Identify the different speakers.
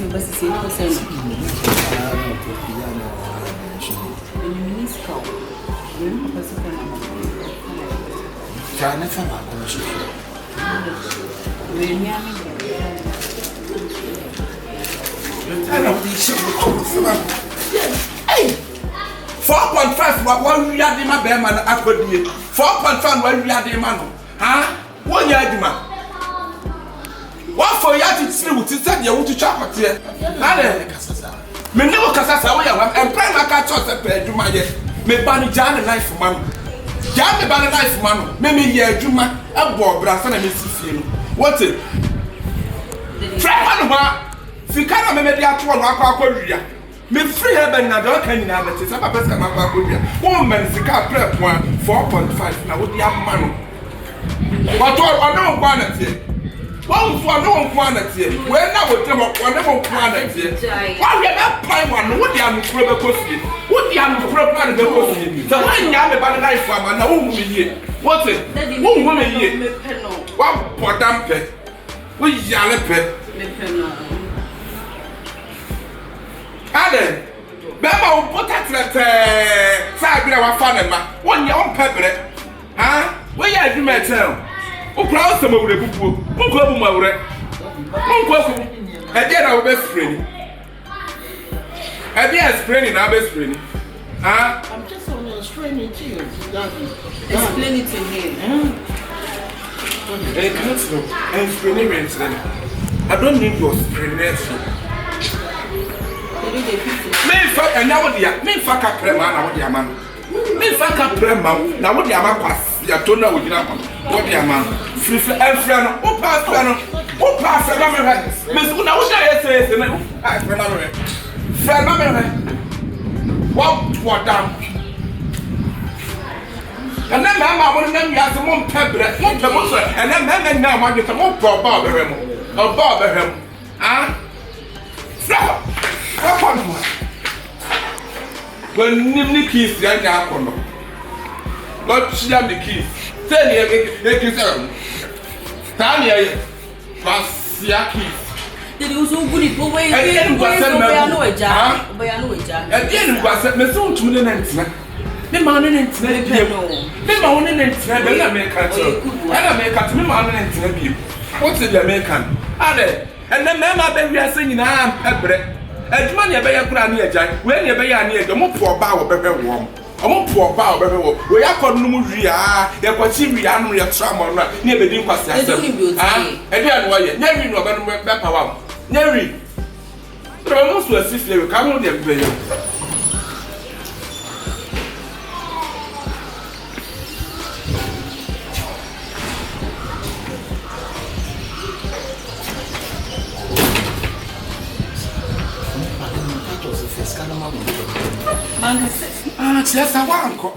Speaker 1: me basi se no say.
Speaker 2: Jana fama ko shi.
Speaker 1: We nya me.
Speaker 2: Ana di shi ko fama. Hey. 4.5 what we are the man be man akodi. 4.5 what we are the man. Ha? Won ya adima. What for ya to see with said you to chop at here. Ale kasasa. Me never kasasa we am and prime aka church e pe adwuma ye. Me ban Jana knife man. Jana ban knife man. Me ye adwuma e bo bra sa na me sifie no. What it? Prime man ma fikara me dey ato no akwa wia. Me free heaven na do kan nyina beti sa papa ska ma akwa wia. Won man sika prep 4.5 na wo di amma no. What no kwa na tie. One for no one at here. When I would tell one of one at here. Why we have pine one? What the am proper costume? What the am proper the costume? The one you have about a knife from and a woman here. What's it? One woman here. One for dampe. We yell a pet. Alan, Baba, put that side of our family. One young pepper. Huh? Where are you, my town? O proud some of the book. Who go my way? Who go? I did our best friend. I did a friend in our best friend.
Speaker 3: I'm just on a training to you.
Speaker 1: Explain it to him.
Speaker 2: I can't know. I'm experiencing them. I don't need your explanation. Me fuck and now what me fuck up prema now what the man. Me fuck up prema now what the man pass. Ya tona wo gina ko wo dia man free enfra no wo pass na me he me su na wo dia say me ah free na me free na me what down and then mama wo na mi aso mo pebre mo pe mo so and then mama na ma je mo pro ba be mo o ba be hem ah fra what on mo when nimni kiss ya nya ko no But she have the keys. Tell me, make you say, tell me, what's your keys?
Speaker 1: Did you so good? It go away. And then no a jar.
Speaker 2: At the end, was at my soul to the next man. The man in it, the man in it, the American. I make at me man in it. What's the American? Are they? And then Mamma baby are singing, I'm pepper. And money a bear put near Jack, when you bear near the more poor bow better warm. I'm poor bow, we are called Numuria, they were TV and we are trauma near the dim past. And then why you never know about the power. Never. But I almost was if they will come on their player. Ah, just a one.